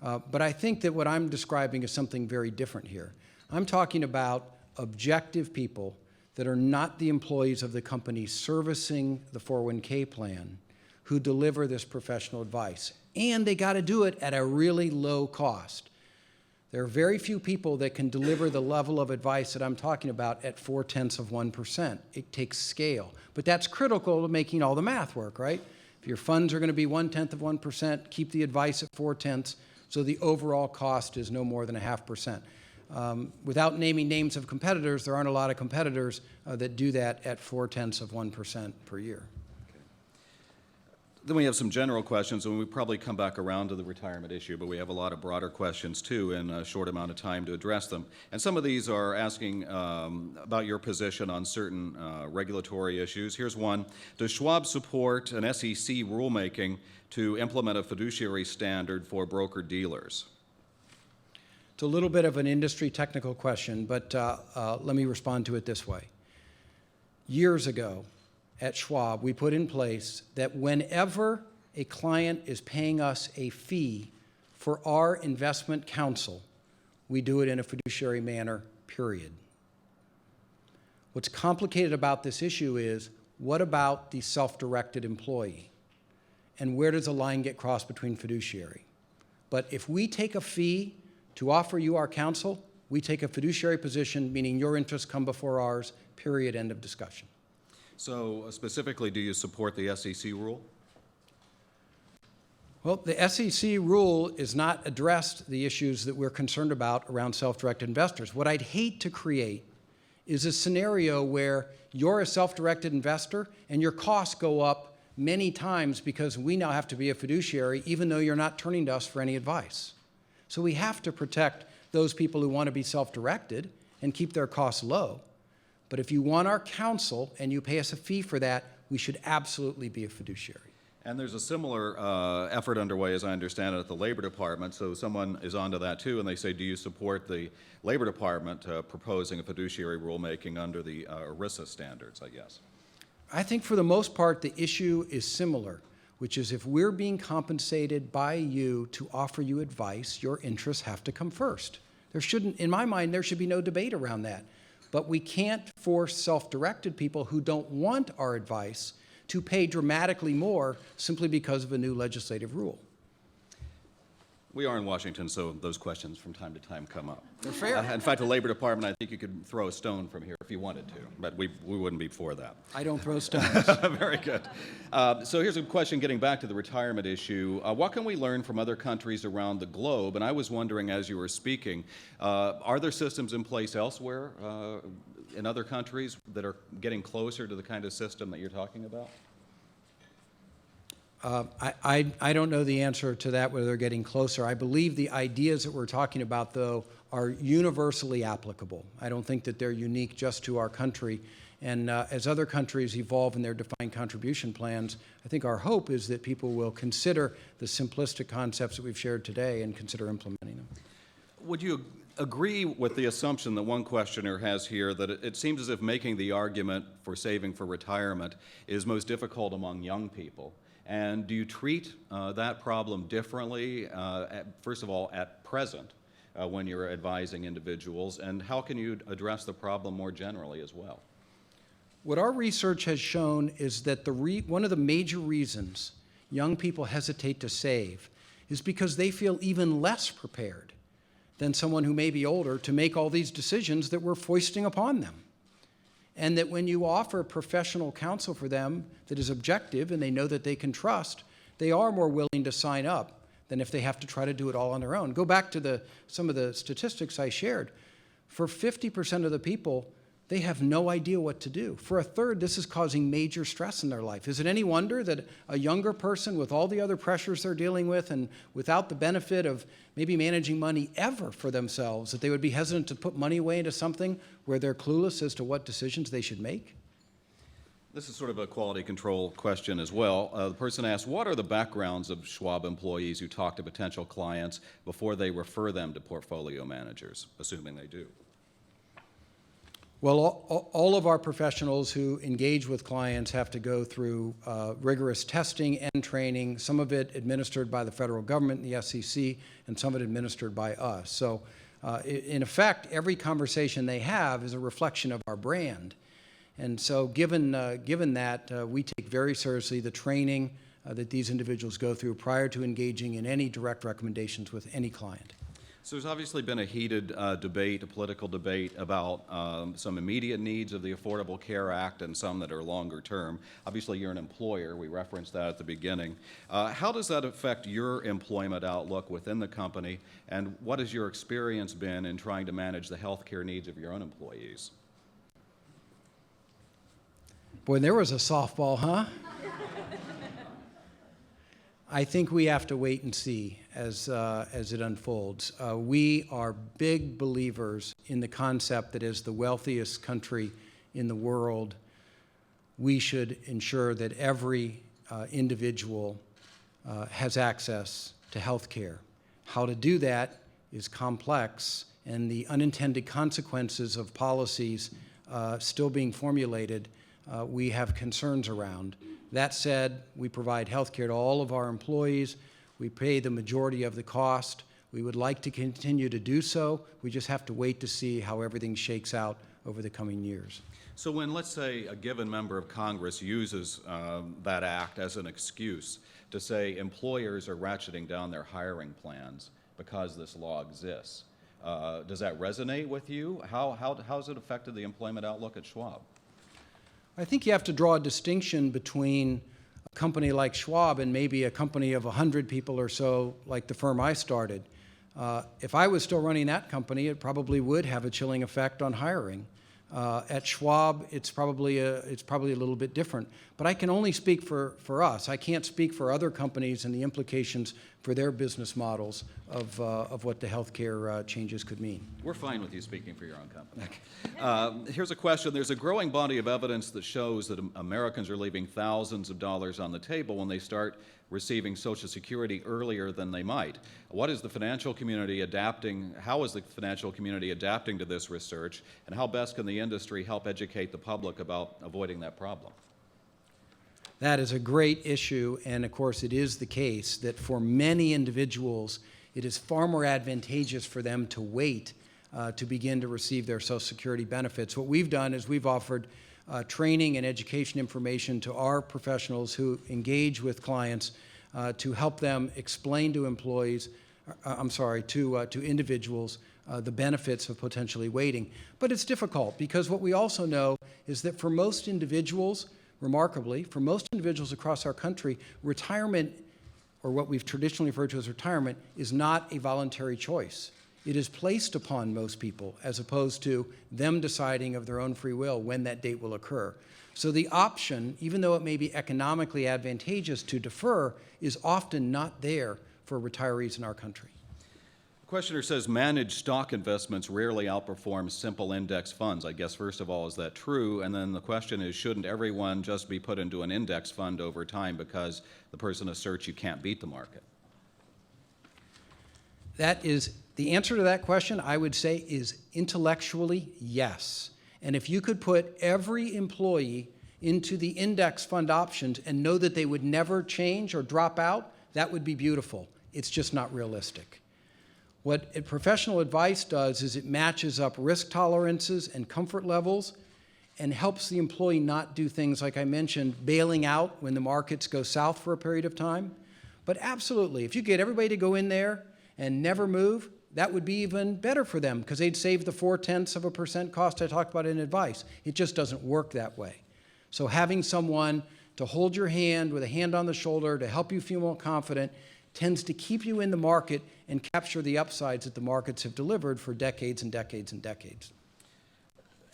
but I think that what I'm describing is something very different here. I'm talking about objective people that are not the employees of the company servicing the 401k plan who deliver this professional advice. And they got to do it at a really low cost. There are very few people that can deliver the level of advice that I'm talking about at 0.4%. It takes scale. But that's critical to making all the math work, right? If your funds are going to be 0.1%, keep the advice at 0.4, so the overall cost is no more than 0.5%. Without naming names of competitors, there aren't a lot of competitors that do that at 0.4% per year. Okay. Then we have some general questions, and we probably come back around to the retirement issue, but we have a lot of broader questions too in a short amount of time to address them. And some of these are asking about your position on certain regulatory issues. Here's one. Does Schwab support an SEC rulemaking to implement a fiduciary standard for broker-dealers? It's a little bit of an industry technical question, but let me respond to it this way. Years ago at Schwab, we put in place that whenever a client is paying us a fee for our investment counsel, we do it in a fiduciary manner, period. What's complicated about this issue is, what about the self-directed employee? And where does the line get crossed between fiduciary? But if we take a fee to offer you our counsel, we take a fiduciary position, meaning your interests come before ours, period, end of discussion. So specifically, do you support the SEC rule? Well, the SEC rule is not addressed the issues that we're concerned about around self-directed investors. What I'd hate to create is a scenario where you're a self-directed investor and your costs go up many times because we now have to be a fiduciary, even though you're not turning to us for any advice. So we have to protect those people who want to be self-directed and keep their costs low. But if you want our counsel and you pay us a fee for that, we should absolutely be a fiduciary. And there's a similar effort underway, as I understand it, at the Labor Department. So someone is onto that too, and they say, do you support the Labor Department proposing a fiduciary rulemaking under the ERISA standards, I guess? I think for the most part, the issue is similar, which is if we're being compensated by you to offer you advice, your interests have to come first. There shouldn't, in my mind, there should be no debate around that. But we can't force self-directed people who don't want our advice to pay dramatically more simply because of a new legislative rule. We are in Washington, so those questions from time to time come up. They're fair. In fact, the Labor Department, I think you could throw a stone from here if you wanted to, but we wouldn't be for that. I don't throw stones. Very good. So here's a question getting back to the retirement issue. What can we learn from other countries around the globe? And I was wondering, as you were speaking, are there systems in place elsewhere in other countries that are getting closer to the kind of system that you're talking about? I don't know the answer to that, whether they're getting closer. I believe the ideas that we're talking about, though, are universally applicable. I don't think that they're unique just to our country. And as other countries evolve in their defined contribution plans, I think our hope is that people will consider the simplistic concepts that we've shared today and consider implementing them. Would you agree with the assumption that one questioner has here that it seems as if making the argument for saving for retirement is most difficult among young people? And do you treat that problem differently, first of all, at present, when you're advising individuals? And how can you address the problem more generally as well? What our research has shown is that one of the major reasons young people hesitate to save is because they feel even less prepared than someone who may be older to make all these decisions that we're foisting upon them. And that when you offer professional counsel for them that is objective and they know that they can trust, they are more willing to sign up than if they have to try to do it all on their own. Go back to some of the statistics I shared. For 50% of the people, they have no idea what to do. For a third, this is causing major stress in their life. Is it any wonder that a younger person with all the other pressures they're dealing with and without the benefit of maybe managing money ever for themselves, that they would be hesitant to put money away into something where they're clueless as to what decisions they should make? This is sort of a quality control question as well. The person asked, what are the backgrounds of Schwab employees who talk to potential clients before they refer them to portfolio managers, assuming they do? Well, all of our professionals who engage with clients have to go through rigorous testing and training, some of it administered by the federal government and the SEC, and some of it administered by us. So in effect, every conversation they have is a reflection of our brand. And so given that, we take very seriously the training that these individuals go through prior to engaging in any direct recommendations with any client. So there's obviously been a heated debate, a political debate about some immediate needs of the Affordable Care Act and some that are longer term. Obviously, you're an employer. We referenced that at the beginning. How does that affect your employment outlook within the company, and what has your experience been in trying to manage the health care needs of your own employees? Boy, there was a softball, huh? I think we have to wait and see as it unfolds. We are big believers in the concept that as the wealthiest country in the world, we should ensure that every individual has access to health care. How to do that is complex, and the unintended consequences of policies still being formulated, we have concerns around. That said, we provide health care to all of our employees. We pay the majority of the cost. We would like to continue to do so. We just have to wait to see how everything shakes out over the coming years. So when, let's say, a given member of Congress uses that act as an excuse to say employers are ratcheting down their hiring plans because this law exists, does that resonate with you? How has it affected the employment outlook at Schwab? I think you have to draw a distinction between a company like Schwab and maybe a company of 100 people or so like the firm I started. If I was still running that company, it probably would have a chilling effect on hiring. At Schwab, it's probably a little bit different. But but I can only speak for us. I can't speak for other companies and the implications for their business models of what the healthcare changes could mean. We're fine with you speaking for your own company. Here's a question. There's a growing body of evidence that shows that Americans are leaving thousands of dollars on the table when they start receiving Social Security earlier than they might. What is the financial community adapting? How is the financial community adapting to this research? And how best can the industry help educate the public about avoiding that problem? That is a great issue, and of course it is the case that for many individuals it is far more advantageous for them to wait to begin to receive their Social Security benefits. What we've done is we've offered training and education information to our professionals who engage with clients to help them explain to employees, to individuals the benefits of potentially waiting. But it's difficult because what we also know is that for most individuals, remarkably, for most individuals across our country, retirement, or what we've traditionally referred to as retirement, is not a voluntary choice. It is placed upon most people as opposed to them deciding of their own free will when that date will occur. So the option, even though it may be economically advantageous to defer, is often not there for retirees in our country. The questioner says managed stock investments rarely outperform simple index funds. I guess, first of all, is that true? And then the question is, shouldn't everyone just be put into an index fund over time because the person asserts you can't beat the market? That is, the answer to that question, I would say, is intellectually yes. And if you could put every employee into the index fund options and know that they would never change or drop out, that would be beautiful. It's just not realistic. What professional advice does is it matches up risk tolerances and comfort levels and helps the employee not do things like I mentioned, bailing out when the markets go south for a period of time. But absolutely, if you get everybody to go in there and never move, that would be even better for them because they'd save the 0.4% cost I talked about in advice. It just doesn't work that way. So having someone to hold your hand with a hand on the shoulder to help you feel more confident tends to keep you in the market and capture the upsides that the markets have delivered for decades and decades and decades.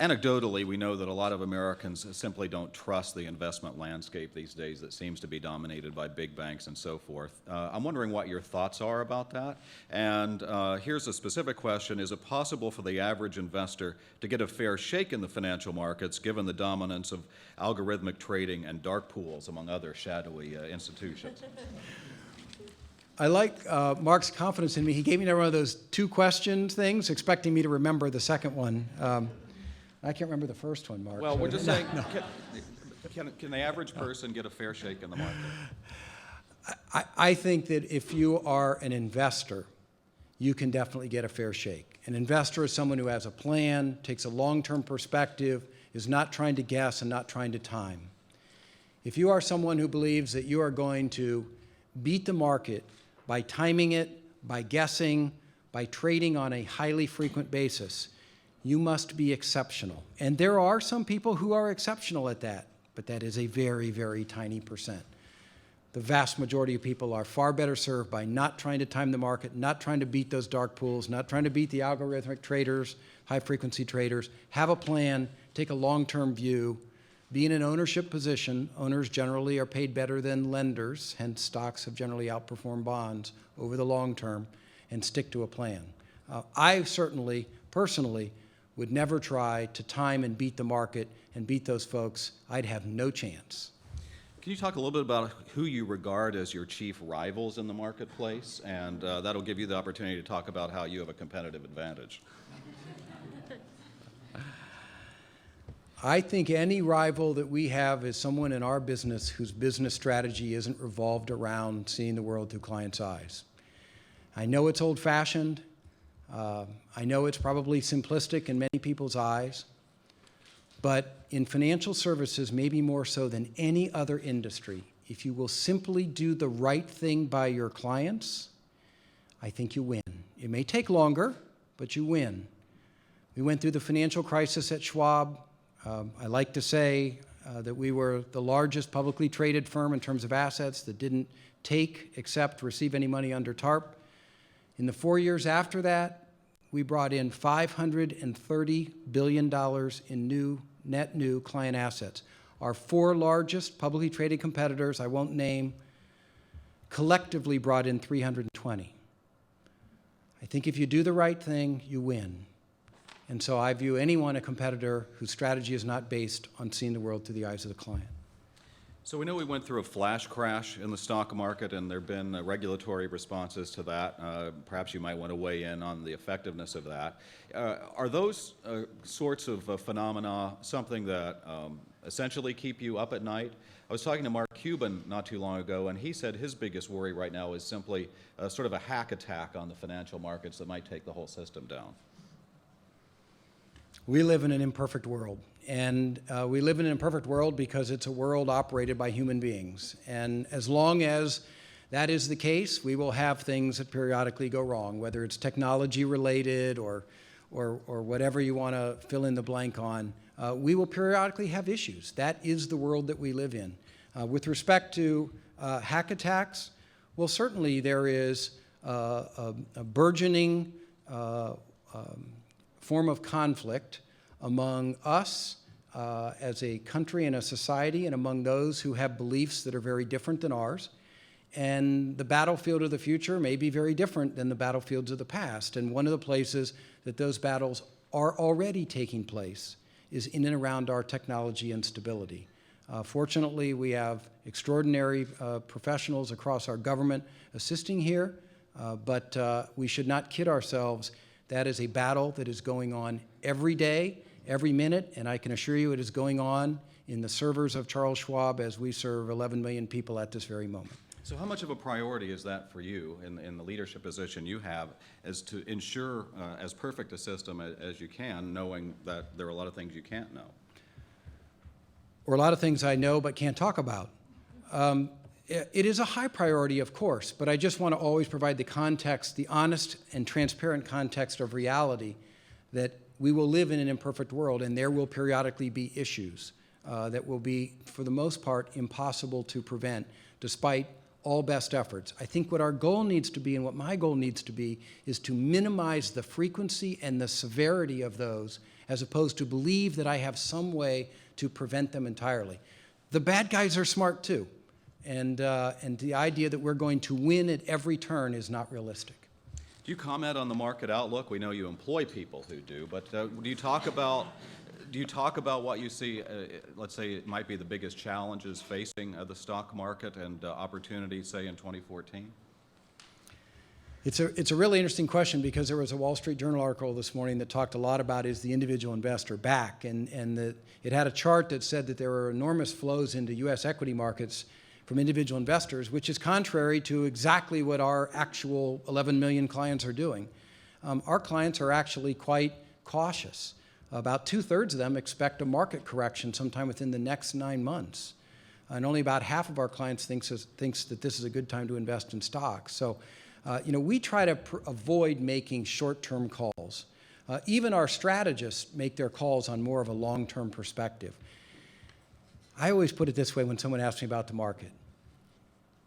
Anecdotally, we know that a lot of Americans simply don't trust the investment landscape these days that seems to be dominated by big banks and so forth. I'm wondering what your thoughts are about that. And here's a specific question. Is it possible for the average investor to get a fair shake in the financial markets given the dominance of algorithmic trading and dark pools, among other shadowy institutions? I like Mark's confidence in me. He gave me one of those two question things, expecting me to remember the second one. I can't remember the first one, Mark. Well, we're just saying, can the average person get a fair shake in the market? I think that if you are an investor, you can definitely get a fair shake. An investor is someone who has a plan, takes a long-term perspective, is not trying to guess and not trying to time. If you are someone who believes that you are going to beat the market by timing it, by guessing, by trading on a highly frequent basis, you must be exceptional. And there are some people who are exceptional at that, but that is a very, very tiny percent. The vast majority of people are far better served by not trying to time the market, not trying to beat those dark pools, not trying to beat the algorithmic traders, high-frequency traders. Have a plan, take a long-term view, be in an ownership position. Owners generally are paid better than lenders, hence stocks have generally outperformed bonds over the long term, and stick to a plan. I certainly, personally, would never try to time and beat the market and beat those folks. I'd have no chance. Can you talk a little bit about who you regard as your chief rivals in the marketplace? And that'll give you the opportunity to talk about how you have a competitive advantage. I think any rival that we have is someone in our business whose business strategy isn't revolved around seeing the world through clients' eyes. I know it's old-fashioned. I know it's probably simplistic in many people's eyes. But in financial services, maybe more so than any other industry, if you will simply do the right thing by your clients, I think you win. It may take longer, but you win. We went through the financial crisis at Schwab. I like to say that we were the largest publicly traded firm in terms of assets that didn't take, accept, receive any money under TARP. In the 4 years after that, we brought in $530 billion in net new client assets. Our four largest publicly traded competitors, I won't name, collectively brought in 320. I think if you do the right thing, you win. And so I view anyone a competitor whose strategy is not based on seeing the world through the eyes of the client. So we know we went through a flash crash in the stock market, and there have been regulatory responses to that. Perhaps you might want to weigh in on the effectiveness of that. Are those sorts of phenomena something that essentially keep you up at night? I was talking to Mark Cuban not too long ago, and he said his biggest worry right now is simply sort of a hack attack on the financial markets that might take the whole system down. We live in an imperfect world, and we live in an imperfect world because it's a world operated by human beings. And as long as that is the case, we will have things that periodically go wrong, whether it's technology related or whatever you want to fill in the blank on. We will periodically have issues. That is the world that we live in. With respect to hack attacks, well, certainly there is a burgeoning form of conflict among us as a country and a society, and among those who have beliefs that are very different than ours. And the battlefield of the future may be very different than the battlefields of the past. And one of the places that those battles are already taking place is in and around our technology and stability. Fortunately, we have extraordinary professionals across our government assisting here, but we should not kid ourselves. That is a battle that is going on every day, every minute, and I can assure you it is going on in the servers of Charles Schwab as we serve 11 million people at this very moment. So how much of a priority is that for you in the leadership position you have, as to ensure as perfect a system as you can, knowing that there are a lot of things you can't know? Or a lot of things I know but can't talk about. It is a high priority, of course, but I just want to always provide the context, the honest and transparent context of reality, that we will live in an imperfect world, and there will periodically be issues that will be, for the most part, impossible to prevent, despite all best efforts. I think what our goal needs to be, and what my goal needs to be, is to minimize the frequency and the severity of those, as opposed to believe that I have some way to prevent them entirely. The bad guys are smart too. And the idea that we're going to win at every turn is not realistic. Do you comment on the market outlook? We know you employ people who do, but do you talk about what you see, let's say it might be the biggest challenges facing the stock market and opportunities, say, in 2014? It's a really interesting question, because there was a Wall Street Journal article this morning that talked a lot about, is the individual investor back? And it had a chart that said that there were enormous flows into U.S. equity markets from individual investors, which is contrary to exactly what our actual 11 million clients are doing. Our clients are actually quite cautious. About 2/3 of them expect a market correction sometime within the next 9 months. And only about half of our clients thinks that this is a good time to invest in stocks. So, we try to avoid making short-term calls. Even our strategists make their calls on more of a long-term perspective. I always put it this way when someone asks me about the market.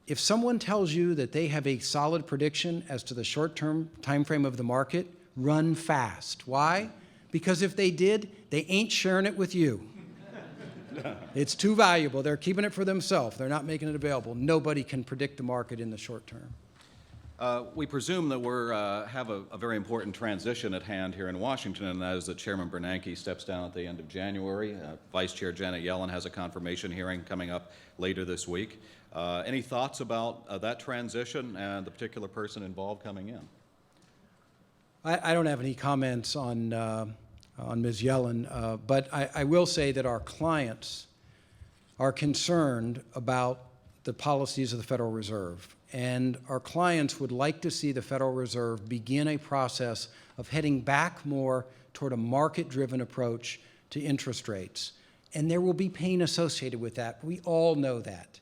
If someone tells you that they have a solid prediction as to the short-term time frame of the market, run fast. Why? Because if they did, they ain't sharing it with you. It's too valuable. They're keeping it for themselves. They're not making it available. Nobody can predict the market in the short term. We presume that we have a very important transition at hand here in Washington, and that is that Chairman Bernanke steps down at the end of January. Vice Chair Janet Yellen has a confirmation hearing coming up later this week. Any thoughts about that transition and the particular person involved coming in? I don't have any comments on Ms. Yellen, but I will say that our clients are concerned about the policies of the Federal Reserve. And our clients would like to see the Federal Reserve begin a process of heading back more toward a market-driven approach to interest rates. And there will be pain associated with that. We all know that.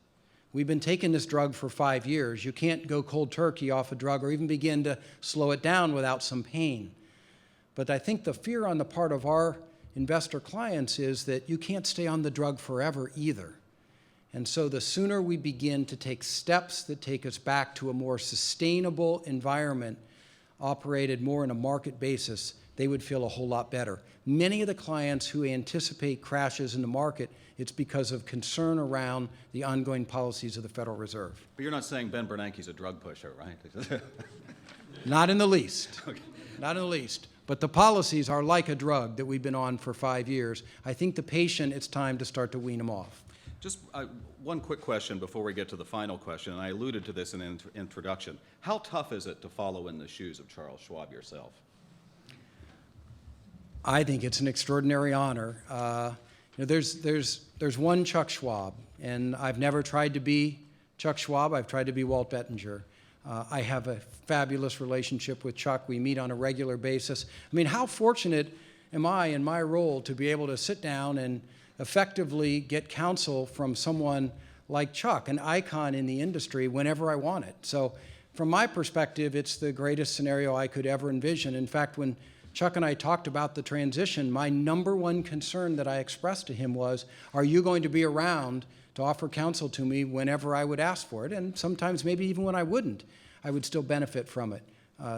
We've been taking this drug for 5 years. You can't go cold turkey off a drug or even begin to slow it down without some pain. But I think the fear on the part of our investor clients is that you can't stay on the drug forever either. And so the sooner we begin to take steps that take us back to a more sustainable environment, operated more on a market basis, they would feel a whole lot better. Many of the clients who anticipate crashes in the market, it's because of concern around the ongoing policies of the Federal Reserve. But you're not saying Ben Bernanke's a drug pusher, right? Not in the least. Okay. Not in the least. But the policies are like a drug that we've been on for 5 years. I think the patient, it's time to start to wean them off. Just one quick question before we get to the final question, and I alluded to this in the introduction. How tough is it to follow in the shoes of Charles Schwab yourself? I think it's an extraordinary honor. There's one Chuck Schwab, and I've never tried to be Chuck Schwab. I've tried to be Walt Bettinger. I have a fabulous relationship with Chuck. We meet on a regular basis. I mean, how fortunate am I in my role to be able to sit down and effectively get counsel from someone like Chuck, an icon in the industry, whenever I want it. So from my perspective, it's the greatest scenario I could ever envision. In fact, when Chuck and I talked about the transition, my number one concern that I expressed to him was, are you going to be around to offer counsel to me whenever I would ask for it? And sometimes maybe even when I wouldn't, I would still benefit from it.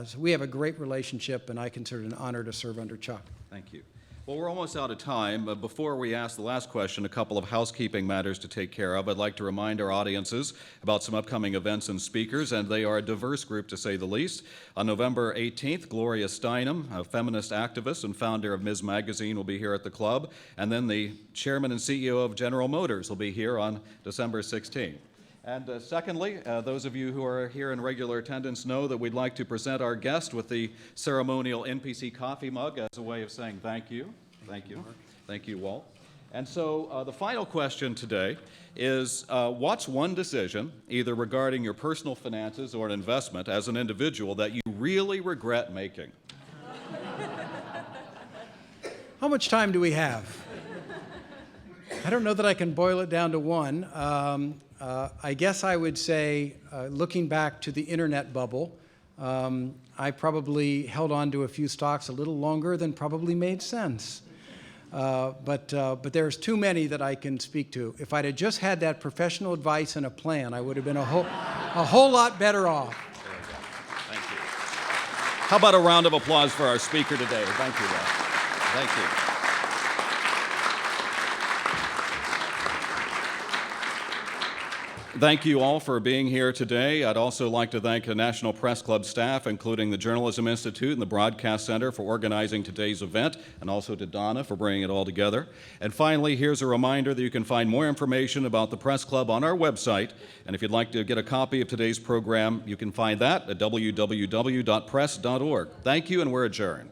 So we have a great relationship, and I consider it an honor to serve under Chuck. Thank you. Well, we're almost out of time. Before we ask the last question, a couple of housekeeping matters to take care of. I'd like to remind our audiences about some upcoming events and speakers, and they are a diverse group to say the least. On November 18th, Gloria Steinem, a feminist activist and founder of Ms. Magazine, will be here at the club. And then the chairman and CEO of General Motors will be here on December 16th. And secondly, those of you who are here in regular attendance know that we'd like to present our guest with the ceremonial NPC coffee mug as a way of saying thank you. Thank you. Thank you, Walt. And so the final question today is, what's one decision, either regarding your personal finances or an investment as an individual, that you really regret making? How much time do we have? I don't know that I can boil it down to one. I guess I would say, looking back to the internet bubble, I probably held on to a few stocks a little longer than probably made sense. But there's too many that I can speak to. If I'd have just had that professional advice and a plan, I would have been a whole lot better off. There we go. Thank you. How about a round of applause for our speaker today? Thank you, Walt. Thank you. Thank you all for being here today. I'd also like to thank the National Press Club staff, including the Journalism Institute and the Broadcast Center, for organizing today's event, and also to Donna for bringing it all together. And finally, here's a reminder that you can find more information about the Press Club on our website. And if you'd like to get a copy of today's program, you can find that at www.press.org. Thank you, and we're adjourned.